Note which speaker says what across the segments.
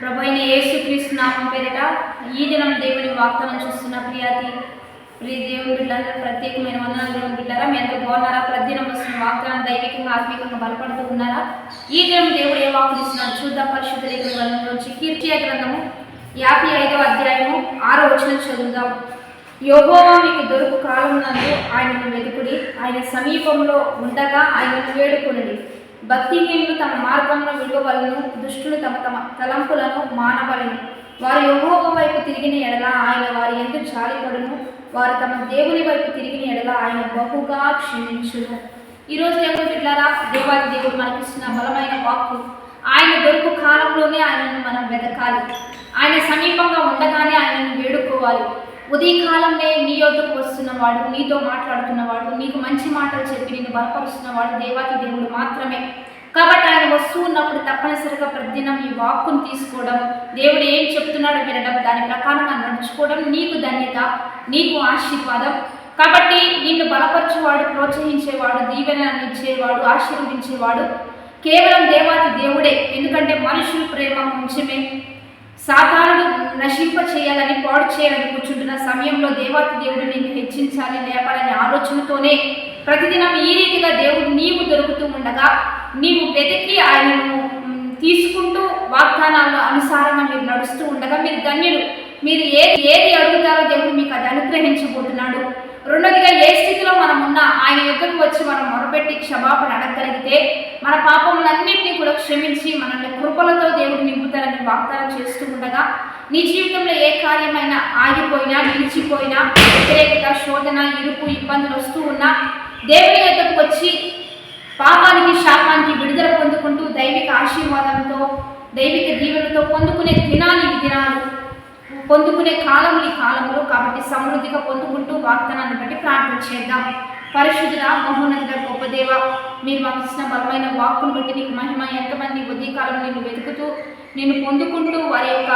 Speaker 1: ప్రభువైన యేసుక్రీస్తు నామం పేరిట ఈ దినం దేవుని వాగ్దానం చూస్తున్న ప్రియ దేవుని బిడ్డలందరూ ప్రత్యేకమైన వందనాలు. దేవుని బిడ్డారా, మీ అందరూ బాగున్నారా? ప్రతిదినం వస్తున్న వాగ్దానం దైవికంగా ఆత్మీయంగా బలపడుతూ ఉన్నారా? ఈ దినం దేవుడు ఏ వాక్కు ఇస్తున్నాడు చూద్దాం. పరిశుద్ధ లేఖన గ్రంథంలోంచి కీర్తన గ్రంథము 55వ అధ్యాయము 6వ వచనం చదువుదాం. యెహోవా మీకు దొరుకు కాలమునందు ఆయనను వెతుకుడి, ఆయన సమీపంలో ఉండగా ఆయనను వేడుకొనుడి. భక్తిహీనులు తమ మార్గంలో విడవవలను, దుష్టులు తమ తమ తలంపులను మానవలను. వారు యెహోవా వైపు తిరిగిన ఎడల ఆయన వారి యందు జాలిపడును, వారు తమ దేవుని వైపు తిరిగిన ఎడల ఆయన బహుగా క్షమించును. ఈరోజు దేవుని బిడ్డలారా, దేవాది దేవుడు మనకిస్తున్న బలమైన వాక్కు, ఆయన దొరుకు కాలంలోనే ఆయనను మనం వెతకాలి. ఆయన సమీపంగా ఉండగానే ఆయనను వేడుకోవాలి. ఉదయకాలంలో నీ యొద్దకు వస్తున్నవాడు, నీతో మాట్లాడుతున్నవాడు, నీకు మంచి మాటలు చెప్పి నిన్ను బలపరుస్తున్నవాడు దేవాది దేవుడు మాత్రమే. కాబట్టి ఆయన వస్తూ ఉన్నప్పుడు తప్పనిసరిగా ప్రతిదినం ఈ వాక్కును తీసుకోవడం, దేవుడు ఏం చెప్తున్నాడో వినడం, దాని ప్రకారంగా నడుచుకోవడం నీకు ధన్యత, నీకు ఆశీర్వాదం. కాబట్టి నిన్ను బలపరచేవాడు, ప్రోత్సహించేవాడు, దీవెననిచ్చేవాడు, ఆశీర్వదించేవాడు కేవలం దేవాది దేవుడే. ఎందుకంటే మనుషులు ప్రేమ కొంచెమే. సాతానుడు నశింప చేయాలని, పాడు చేయాలని కూర్చుంటున్న సమయంలో దేవాతి దేవుడు నిన్ను హెచ్చించాలి, లేపాలనే ఆలోచనతోనే ప్రతిదినం ఈ రీతిగా దేవుడు నీవు దొరుకుతూ ఉండగా నీవు వెతికి ఆయనను తీసుకుంటూ వాగ్దానాల అనుసారంగా మీరు నడుస్తూ ఉండగా మీరు ధన్యుడు. మీరు ఏది అడుగుతారో దేవుడు మీకు అది అనుగ్రహించబోతున్నాడు. రెండోదిగా, ఏ స్థితిలో మనం ఉన్నా ఆయన యొద్దకు వచ్చి మనం మొరపెట్టి క్షమాపణ అడగగలిగితే మన పాపములన్నింటినీ కూడా క్షమించి మనల్ని కృపలతో దేవుడు నింపుతారని వాగ్దానం చేస్తూ ఉండగా నీ జీవితంలో ఏ కార్యమైనా ఆగిపోయినా, నిలిచిపోయినా, వ్యతిరేకత, శోధన, ఇరుకు, ఇబ్బందులు వస్తూ ఉన్నా దేవుని యొద్దకు వచ్చి పాపానికి, శాపానికి విడుదల పొందుకుంటూ దైవిక ఆశీర్వాదంతో, దైవిక దీవెనతో పొందుకునే దినాలు ఈ దినాలు, పొందుకునే కాలం ఈ కాలంలో. కాబట్టి సమృద్ధిగా పొందుకుంటూ వాగ్దానాన్ని బట్టి ప్రార్థన చేద్దాం. పరిశుద్ధుడ, మహోన్నతుడ, గొప్ప దేవ, మీరు మాకు ఇచ్చిన బలమైన వాక్కును బట్టి నీకు మహిమ. ఎంతమంది ఉదయకాలం నిన్ను వెతుకుతూ నిన్ను పొందుకుంటూ వారి యొక్క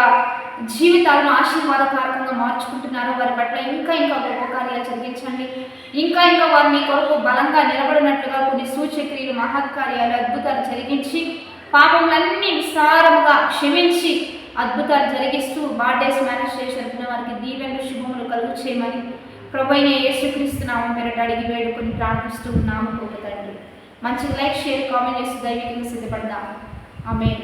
Speaker 1: జీవితాలను ఆశీర్వాదకారకంగా మార్చుకుంటున్నారు, వారి పట్ల ఇంకా గొప్ప కార్యాలు జరిగించండి. ఇంకా వారు మీ కొరకు బలంగా నిలబడినట్లుగా కొన్ని సూచక్రియలు, మహత్కార్యాలు, అద్భుతాలు జరిగించి పాపములన్నీ విస్తారముగా క్షమించి అద్భుతాలు జరిగిస్తూ బర్త్డేస్, మ్యారేజ్ చేసిన వారికి దీవెనలు, శుభములు కలుగు చేయమని ప్రభువైన యేసుక్రీస్తు నామం పేరిట అడిగి వేడుకొని ప్రార్థిస్తూ ఉన్నాము. తండ్రి, మంచి లైక్, షేర్, కామెంట్ చేసి దైవికంగా సిద్ధపడదాం. ఆమేన్.